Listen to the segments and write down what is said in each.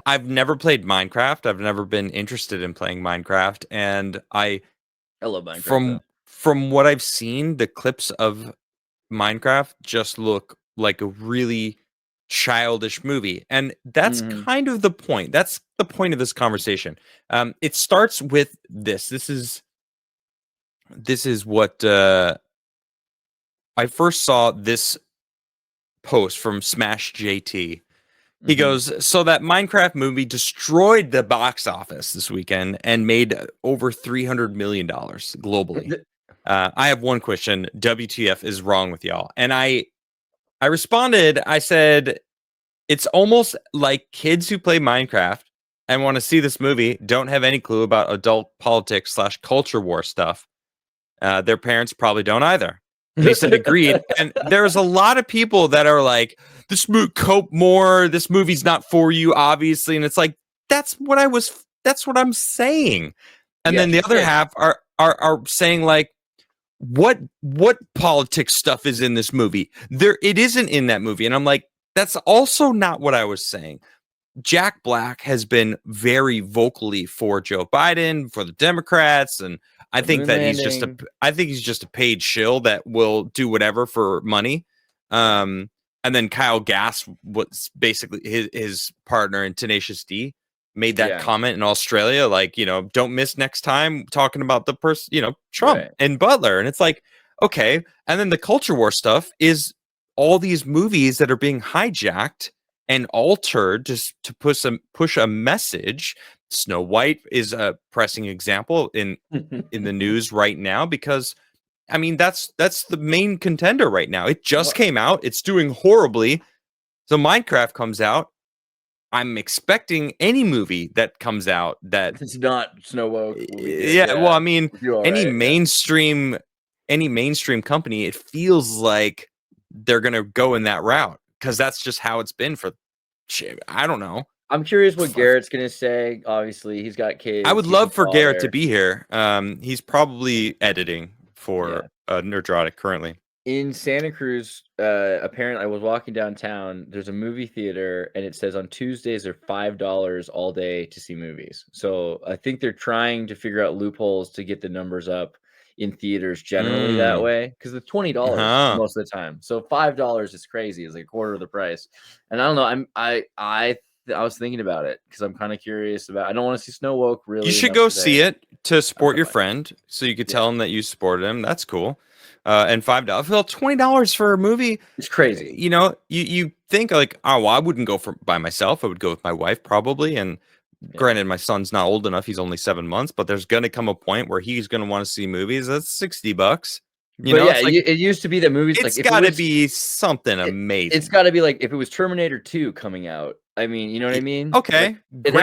I've never played Minecraft. I've never been interested in playing Minecraft, and I love Minecraft. From what I've seen, the clips of Minecraft just look like a really childish movie, and that's kind of the point. That's the point of this conversation. It starts with this. This is what I first saw this post from Smash JT. He goes, so that Minecraft movie destroyed the box office this weekend and made over $300 million globally. I have one question. WTF is wrong with y'all? And I responded, I said, it's almost like kids who play Minecraft and want to see this movie don't have any clue about adult politics / culture war stuff. Their parents probably don't either. And he said, agreed. And there's a lot of people that are like, this movie, cope more. This movie's not for you, obviously. And it's like, that's what I'm saying. And then the other half are saying like, what politics stuff is in this movie? It isn't in that movie. And I'm like, that's also not what I was saying. Jack Black has been very vocally for Joe Biden, for the Democrats, and I think that he's just a paid shill that will do whatever for money. And then Kyle Gass, what's basically his partner in Tenacious D, made that comment in Australia, like, don't miss next time talking about the person, Trump and Butler. And it's like, okay. And then the culture war stuff is all these movies that are being hijacked and altered just to push a message. Snow White is a pressing example in the news right now, because I mean that's the main contender right now. It just came out. It's doing horribly. So Minecraft comes out. I'm expecting any movie that comes out that it's not Snow White. Well, I mean, any mainstream company, it feels like they're gonna go in that route because that's just how it's been for. I don't know. I'm curious what Garrett's gonna say. Obviously, he's got kids. I would love for Garrett to be here. He's probably editing for Nerdrotic currently. In Santa Cruz, apparently, I was walking downtown. There's a movie theater, and it says on Tuesdays they're $5 all day to see movies. So I think they're trying to figure out loopholes to get the numbers up in theaters generally that way, because the $20 most of the time. So $5 is crazy. It's like a quarter of the price. And I don't know. I was thinking about it because I'm kind of curious about. I don't want to see Snow Woke really. You should go see it to support your friend, so you could tell him that you supported him. That's cool. And $5, well, $20 for a movie. It's crazy. You think like, oh, well, I wouldn't go by myself. I would go with my wife probably. And granted, my son's not old enough; he's only 7 months. But there's gonna come a point where he's gonna want to see movies. That's $60. It used to be that movies. It's got to be something amazing. It's got to be like if it was Terminator 2 coming out. I mean, you know what I mean? Okay, it'd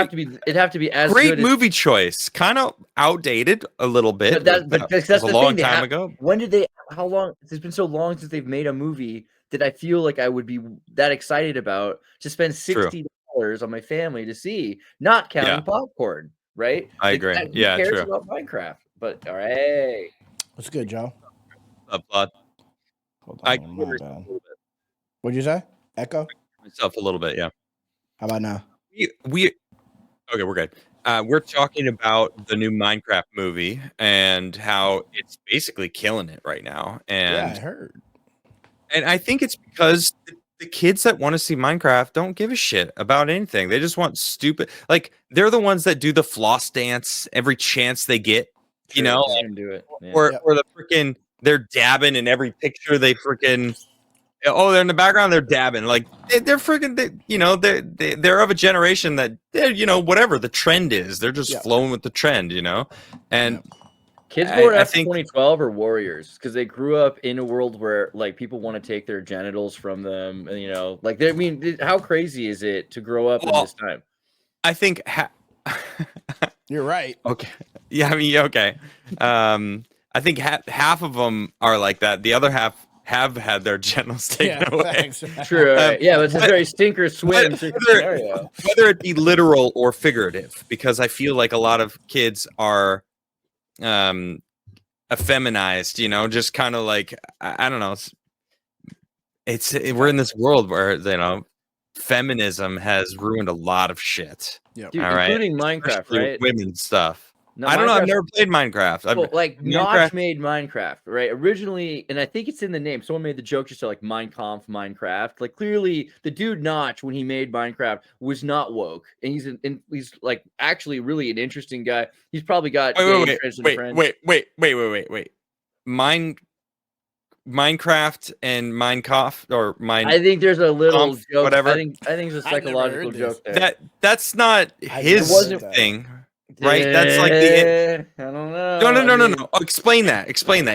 have to be as great good movie choice. Kind of outdated a little bit. But that's a long time ago. When did they? How long? It's been so long since they've made a movie that I feel like I would be that excited about to spend $60 on my family to see, not counting popcorn. Right? I agree. Who cares about Minecraft? But all right, what's good, Joe? Hold on, what'd you say? Echo myself a little bit. Yeah. How about now? Okay, we're good. We're talking about the new Minecraft movie and how it's basically killing it right now. And I heard. And I think it's because the kids that want to see Minecraft don't give a shit about anything. They just want stupid. Like they're the ones that do the floss dance every chance they get. Do it. Yeah. Or the freaking they're dabbing in every picture they freaking. Oh, they're in the background. They're dabbing like they're freaking. They're of a generation that they're whatever the trend is. They're just flowing with the trend, And kids born after 2012 are warriors because they grew up in a world where like people want to take their genitals from them, and like I mean, how crazy is it to grow up in this time? I think you're right. Okay. Yeah. I mean, okay. I think half of them are like that. The other half have had their genitals taken away. True. But it's a very stinker swim scenario. Whether it be literal or figurative, because I feel like a lot of kids are effeminized, just kind of like I don't know. We're in this world where feminism has ruined a lot of shit. Yep. Dude, All right, including Minecraft, especially with right? women's stuff. No, I don't know. I've Minecraft's never played Minecraft. Well, like Minecraft. Notch made Minecraft, right? Originally, and I think it's in the name. Someone made the joke just to like Mein Kampf Minecraft. Like clearly, the dude Notch, when he made Minecraft, was not woke, and he's like actually really an interesting guy. He's probably got gay and transgender friends. Wait. Minecraft and Minecraft or I think there's a little Kampf, joke. whatever. I think it's a I've never psychological heard this. joke there. That's not I've his never heard that. thing, right? That's like the I don't know. no. Explain that.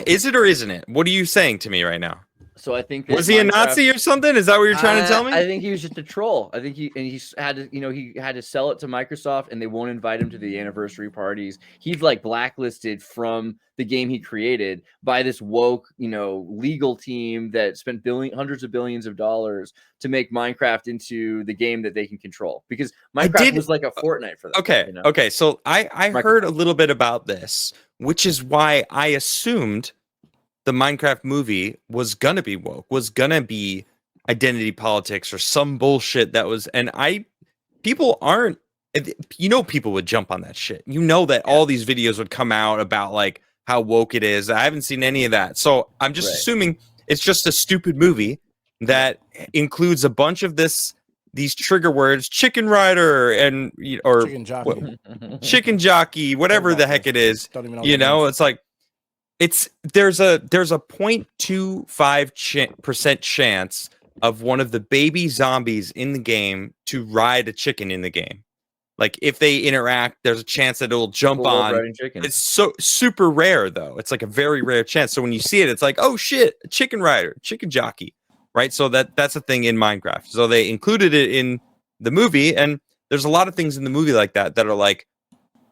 Is it or isn't it? What are you saying to me right now? So I think that Was he a Minecraft- Nazi or something? Is that what you're trying to tell me? I think he was just a troll. I think he had to, he had to sell it to Microsoft, and they won't invite him to the anniversary parties. He's like blacklisted from the game he created by this woke, legal team that spent hundreds of billions of dollars to make Minecraft into the game that they can control, because Minecraft was like a Fortnite for them. Okay. So I heard a little bit about this, which is why I assumed the Minecraft movie was gonna be woke, was gonna be identity politics or some bullshit that was, people aren't, people would jump on that shit. That all these videos would come out about like how woke it is. I haven't seen any of that. So I'm just assuming it's just a stupid movie that includes a bunch of these trigger words, chicken rider or Chicken jockey. chicken jockey, whatever the heck it is. Don't even know It's like, there's a 0.25% chance of one of the baby zombies in the game to ride a chicken in the game. Like if they interact, there's a chance that it'll jump on. It's so super rare though. It's like a very rare chance. So when you see it, it's like, oh shit, a chicken rider, chicken jockey, right? So that's a thing in Minecraft. So they included it in the movie, and there's a lot of things in the movie like that are like,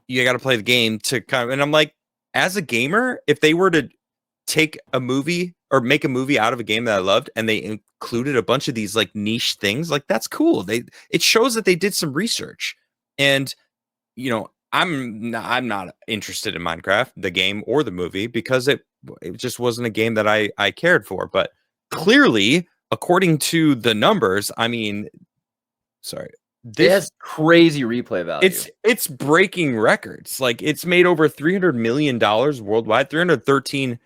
you got to play the game to kind of, and I'm like, as a gamer, if they were to take a movie or make a movie out of a game that I loved and they included a bunch of these like niche things, like that's cool. It shows that they did some research. And I'm not interested in Minecraft, the game or the movie, because it just wasn't a game that I cared for. But clearly, according to the numbers, it has crazy replay value. It's breaking records. Like it's made over $300 million worldwide, $313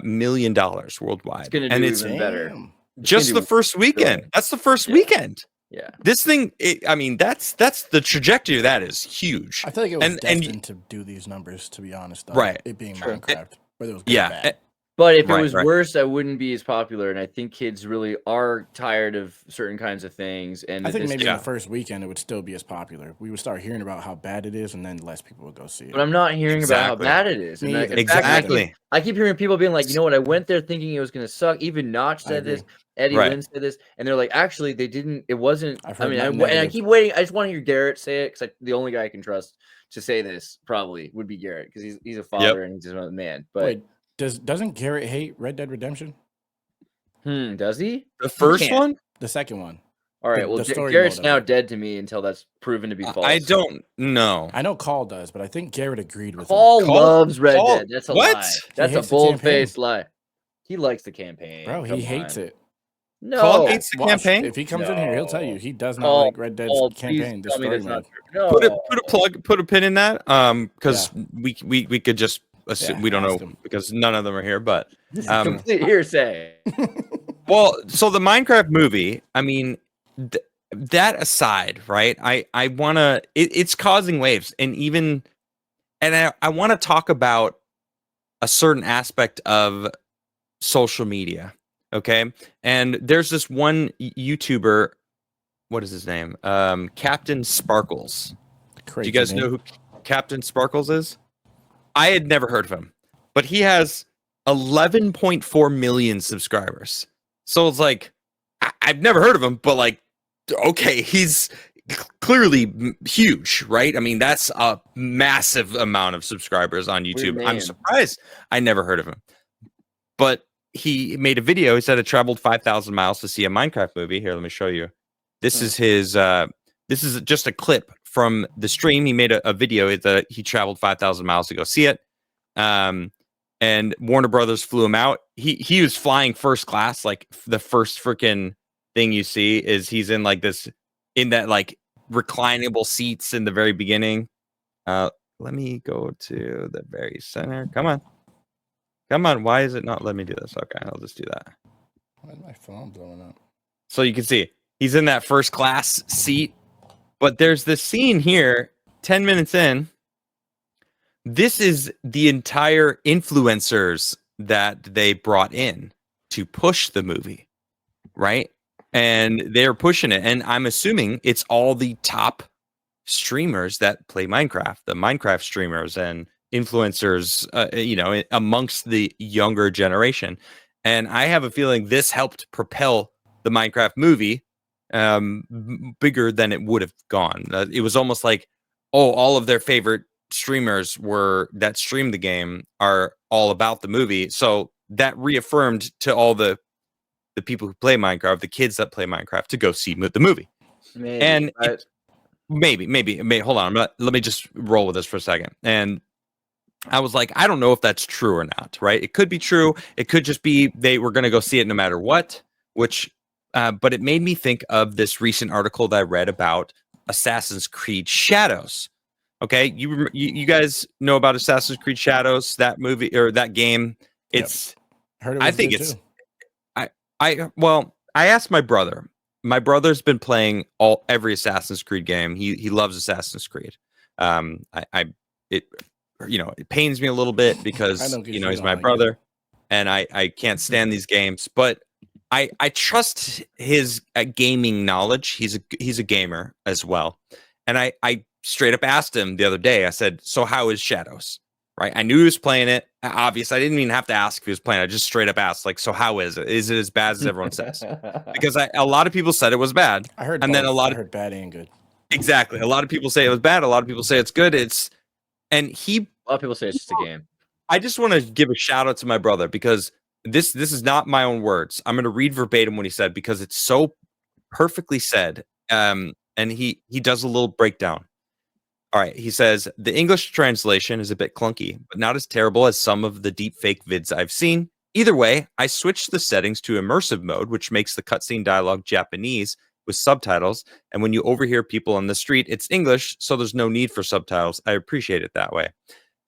million worldwide. It's gonna do even better. Just the first weekend. That's the first weekend. Yeah. This thing, that's the trajectory of that is huge. I feel like it was destined to do these numbers, to be honest. Though. Right. It being Minecraft, whether it was good or bad. But if it was worse, I wouldn't be as popular. And I think kids really are tired of certain kinds of things. And I think maybe in the first weekend it would still be as popular. We would start hearing about how bad it is, and then less people would go see it. But I'm not hearing about how bad it is. And Exactly. I keep hearing people being like, you know what? I went there thinking it was going to suck. Even Notch said this. Eddie Lynn said this, and they're like, actually, they didn't. It wasn't. I keep waiting. I just want to hear Garrett say it, because the only guy I can trust to say this probably would be Garrett, because he's a father and he's a man. But wait, doesn't Garrett hate Red Dead Redemption? Does he? The first one? The second one. All right. Well, Garrett's now dead to me until that's proven to be false. I don't know. I know Call does, but I think Garrett agreed with Paul loves Red Dead. That's a what? lie. That's a bold-faced lie. He likes the campaign. Bro, he hates it. No, Paul hates the campaign. If he comes in here, he'll tell you he does not like Red Dead's campaign. The story mode. No. Put a pin in that, because we could just assume we don't know because none of them are here. But complete hearsay. Well, so the Minecraft movie, that aside, right? I wanna. It's causing waves, and I want to talk about a certain aspect of social media. Okay. And there's this one YouTuber, what is his name? Captain Sparkles. Do you guys know who Captain Sparkles is? I had never heard of him, but he has 11.4 million subscribers. So it's like, I've never heard of him, but like, okay, he's clearly huge, right? That's a massive amount of subscribers on YouTube. I'm surprised I never heard of him, but he made a video. He said it traveled 5,000 miles to see a Minecraft movie. Here, let me show you. This is his. This is just a clip from the stream. He made a video that he traveled 5,000 miles to go see it. And Warner Brothers flew him out. He was flying first class, like the first freaking thing you see is he's in like this in that like reclinable seats in the very beginning. Let me go to the very center. Come on. Come on. Why is it not letting me do this? Okay, I'll just do that. Why is my phone blowing up? So you can see he's in that first class seat, but there's this scene here 10 minutes in. This is the entire influencers that they brought in to push the movie, right? And they're pushing it. And I'm assuming it's all the top streamers that play Minecraft, the Minecraft streamers and influencers, amongst the younger generation. And I have a feeling this helped propel the Minecraft movie bigger than it would have gone. It was almost like, all of their favorite streamers that stream the game are all about the movie. So that reaffirmed to all the people who play Minecraft, the kids that play Minecraft, to go see the movie. Maybe, and maybe. Hold on. Let me just roll with this for a second. And I was like, I don't know if that's true or not, right? It could be true. It could just be they were going to go see it no matter what, but it made me think of this recent article that I read about Assassin's Creed Shadows. Okay. You guys know about Assassin's Creed Shadows, that movie or that game. It's, Heard it was good too. I asked my brother. My brother's been playing every Assassin's Creed game. He loves Assassin's Creed. It pains me a little bit because he's my brother, and I can't stand these games. But I trust his gaming knowledge. He's a gamer as well, and I straight up asked him the other day. I said, "So how is Shadows?" Right? I knew he was playing it. Obviously, I didn't even have to ask if he was playing. I just straight up asked, like, "So how is it? Is it as bad as everyone says?" Because a lot of people said it was bad. I heard, and then I heard bad and good. Exactly. A lot of people say it was bad. A lot of people say it's good. A lot of people say it's just a game. I just want to give a shout out to my brother because this is not my own words. I'm going to read verbatim what he said because it's so perfectly said. And he does a little breakdown. All right. He says the English translation is a bit clunky, but not as terrible as some of the deep fake vids I've seen. Either way, I switched the settings to immersive mode, which makes the cutscene dialogue Japanese with subtitles. And when you overhear people on the street, it's English, so there's no need for subtitles. I appreciate it that way.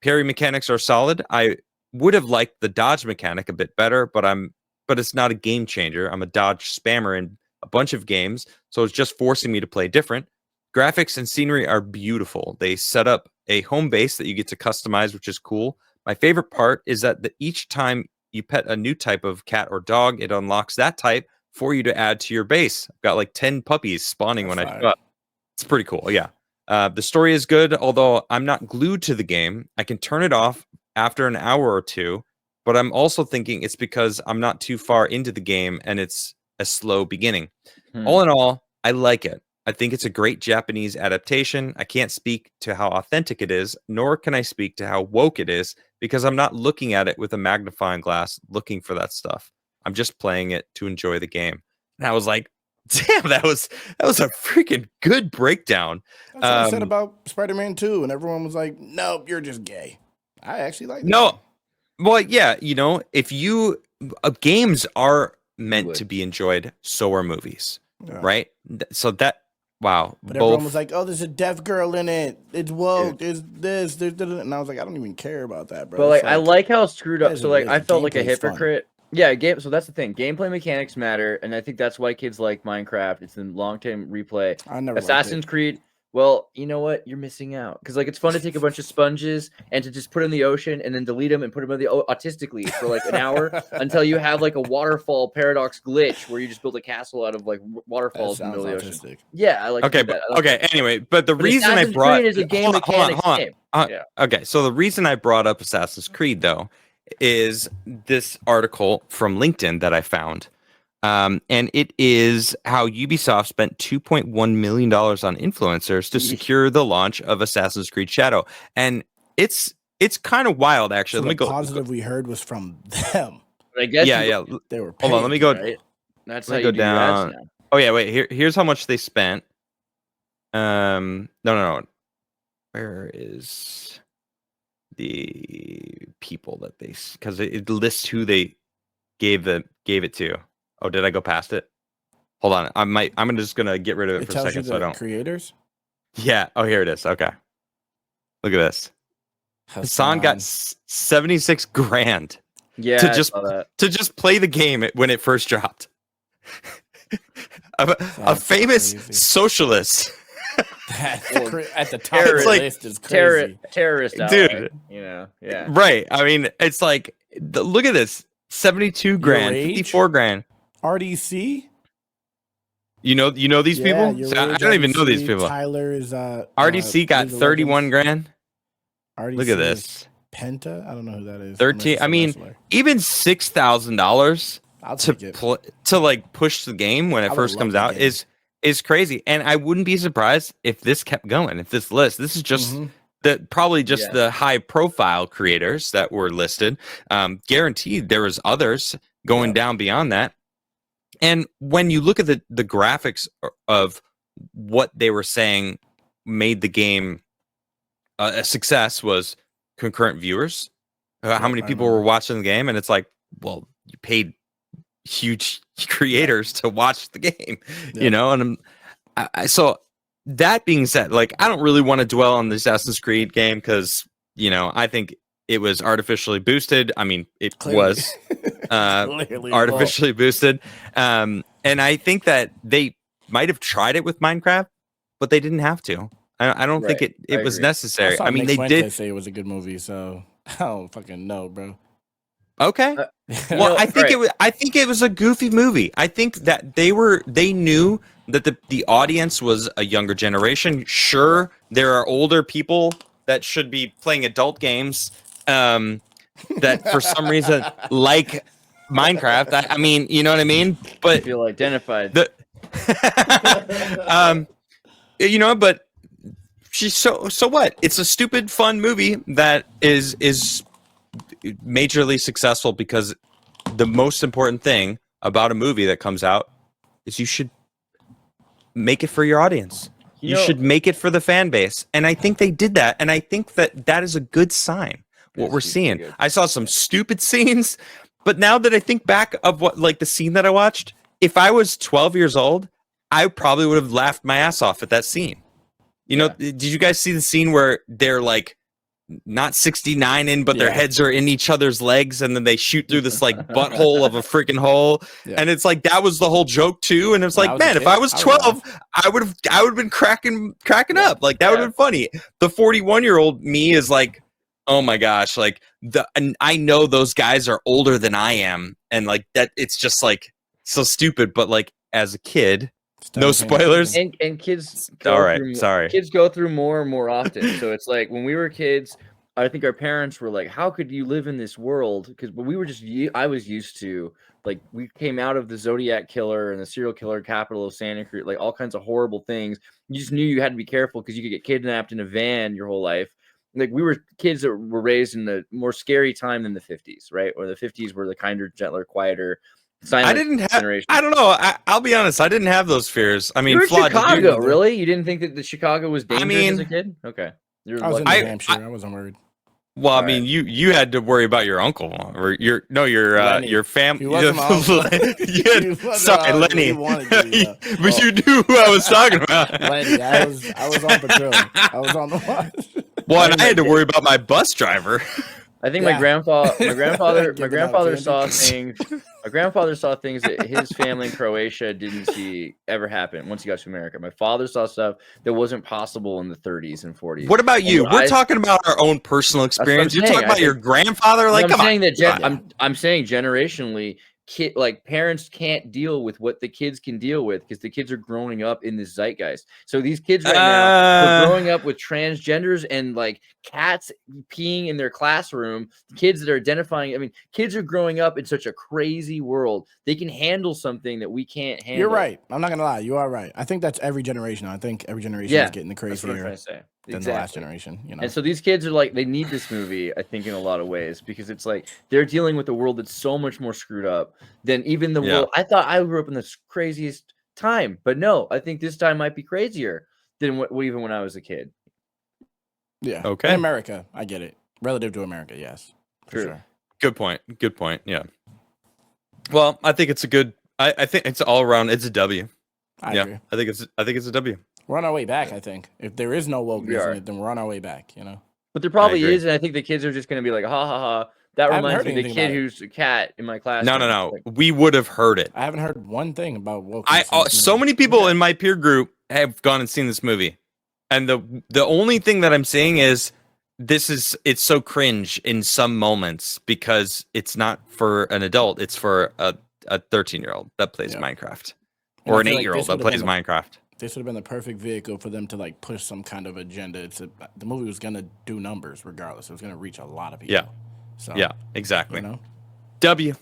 Parry mechanics are solid. I would have liked the dodge mechanic a bit better, but it's not a game changer. I'm a dodge spammer in a bunch of games, so it's just forcing me to play different. Graphics and scenery are beautiful. They set up a home base that you get to customize, which is cool. My favorite part is that each time you pet a new type of cat or dog, it unlocks that type for you to add to your base. I've got like 10 puppies spawning when I show up. It's pretty cool. Yeah. The story is good, although I'm not glued to the game. I can turn it off after an hour or two, but I'm also thinking it's because I'm not too far into the game and it's a slow beginning. All in all, I like it. I think it's a great Japanese adaptation. I can't speak to how authentic it is, nor can I speak to how woke it is, because I'm not looking at it with a magnifying glass looking for that stuff. I'm just playing it to enjoy the game. And I was like, damn, that was a freaking good breakdown. That's what I said about Spider-Man 2, and everyone was like, nope, you're just gay. I actually like that. No. Well, yeah, if games are meant to be enjoyed, so are movies. Yeah. Right? So that wow. But everyone was like, oh, there's a deaf girl in it. It's woke. There's this. And I was like, I don't even care about that, bro. But I like how screwed up. So I felt like a hypocrite. Fun. Yeah, so that's the thing. Gameplay mechanics matter, and I think that's why kids like Minecraft. It's in long-term replay. I never Assassin's Creed. Well, you know what? You're missing out because it's fun to take a bunch of sponges and to just put in the ocean and then delete them and put them in the autistically for an hour until you have a waterfall paradox glitch where you just build a castle out of waterfalls in the middle of the ocean. Yeah, I like. Okay, that. Anyway, but the reason I brought is a game mechanics game. Yeah. Okay, so the reason I brought up Assassin's Creed though is this article from LinkedIn that I found. And it is how Ubisoft spent $2.1 million on influencers to secure the launch of Assassin's Creed Shadow. And it's kind of wild, actually. So let me go. The positive we heard was from them. I guess yeah. They were paid, hold on, let me go. Right? That's how you go do down. Now. Oh yeah, wait. Here's how much they spent. No. Where is the people that because it lists who they gave it to. Oh, did I go past it? Hold on. I'm just gonna get rid of it It for a tells you second so I the don't. creators. Yeah. Oh, here it is. Okay. Look at this. Hassan got 76 grand Yeah, to I just saw that. play the game when it first dropped. a That's famous crazy. socialist. That's Well, at the top of the like list is crazy. Terrorist Dude. ally, yeah. Right. I mean, it's like look at this. 72 grand, Your age? 54 grand. RDC. You know these Yeah, people? your So I age, don't even know these RDC. people. Tyler is RDC got League of 31 Legends. grand. RDC Look at is this. Penta. I don't know who that is. 13. I mean, even $6,000 I'll to take it. to like push the game when I it would first love comes that out game. is crazy. And I wouldn't be surprised if this kept going. If this list, this is just Mhm. probably just Yeah. the high profile creators that were listed. Guaranteed there was others going Yep. down beyond that. And when you look at the graphics of what they were saying made the game a success was concurrent viewers. How Yep, many I people were remember. watching the game? And it's like, well, you paid huge creators to watch the game, you Yep. know? And so that being said, like, I don't really want to dwell on the Assassin's Creed game because, I think it was artificially boosted. I mean, it Clearly. was Clearly, artificially boosted. And I think that they might have tried it with Minecraft, but they didn't have to. I don't think Right. it I was agree. I necessary. saw I mean, Nick they Fuentes did. say it was a good movie, so I don't fucking know, bro. Okay. Well, I think it was a goofy movie. I think that they knew that the audience was a younger generation. Sure, there are older people that should be playing adult games that for some reason like Minecraft. I mean, you know what I mean? But Feel identified. but she's so what? It's a stupid fun movie that is majorly successful because the most important thing about a movie that comes out is you should make it for your audience. You should make it for the fan base. And I think they did that. And I think that is a good sign, what we're seeing. good. I saw some stupid scenes, but now that I think back of what, like the scene that I watched, if I was 12 years old, I probably would have laughed my ass off at that scene. You know, did you guys see the scene where they're like not 69 in, but their heads are in each other's legs, and then they shoot through this like butthole of a freaking hole, and it's like that was the whole joke too. And it was like, man, if I was 12, I would have been cracking up. Like that would have been funny. The 41-year-old me is like, oh my gosh, like and I know those guys are older than I am, and like that, it's just like so stupid. But like as a kid. No spoilers. And kids go all right, through, sorry. Kids go through more and more often. So it's like when we were kids, I think our parents were like, "How could you live in this world?" Because we were just, I was used to, like, we came out of the Zodiac killer and the serial killer capital of Santa Cruz, like all kinds of horrible things. You just knew you had to be careful because you could get kidnapped in a van your whole life. Like we were kids that were raised in the more scary time than the 50s, right? Or the 50s were the kinder, gentler, quieter. I didn't have. I don't know. I'll be honest. I didn't have those fears. I mean, you were Flawed, Chicago, really? You didn't think that the Chicago was dangerous as a mean, kid? Okay, I was in New Hampshire. I wasn't worried. Well, I mean, you had to worry about your uncle or your family. He wasn't my uncle. Sorry, Lenny. But you knew who I was talking about. Lenny, I was on patrol. I was on the watch. Well, and I had to worry about my bus driver. I think my grandfather saw things. My grandfather saw things that his family in Croatia didn't see ever happen once he got to America. My father saw stuff that wasn't possible in the 30s and 40s. What about you? We're talking about our own personal experience. You're talking about your grandfather. Like, I'm saying generationally, parents can't deal with what the kids can deal with because the kids are growing up in this zeitgeist. So these kids right now are growing up with transgenders and like cats peeing in their classroom. Kids that are identifying. I mean, kids are growing up in such a crazy world. They can handle something that we can't handle. You're right. I'm not gonna lie. You are right. I think that's every generation. I think every generation is getting the crazier than the last generation. You know. And so these kids are like, they need this movie, I think, in a lot of ways, because it's like they're dealing with a world that's so much more screwed up than even the world. I thought I grew up in the craziest time, but no, I think this time might be crazier than what even when I was a kid. Yeah. Okay. In America, I get it. Relative to America, yes. For sure. Good point. Yeah. Well, I think it's a good I think it's all around. It's a W. I agree. I think it's a W. We're on our way back. I think if there is no wokeness in it, then we're on our way back. You know. But there probably is, and I think the kids are just going to be like, ha ha ha. That reminds me of the kid who's a cat in my class. No. Like, we would have heard it. I haven't heard one thing about wokeness. So many people in my peer group have gone and seen this movie, and the only thing that I'm saying is it's so cringe in some moments because it's not for an adult. It's for a 13-year-old that plays Minecraft, or an 8-year-old that plays Minecraft. This would have been the perfect vehicle for them to like push some kind of agenda. The movie was gonna do numbers regardless. It was gonna reach a lot of people. Yeah. So yeah, exactly. You know? W.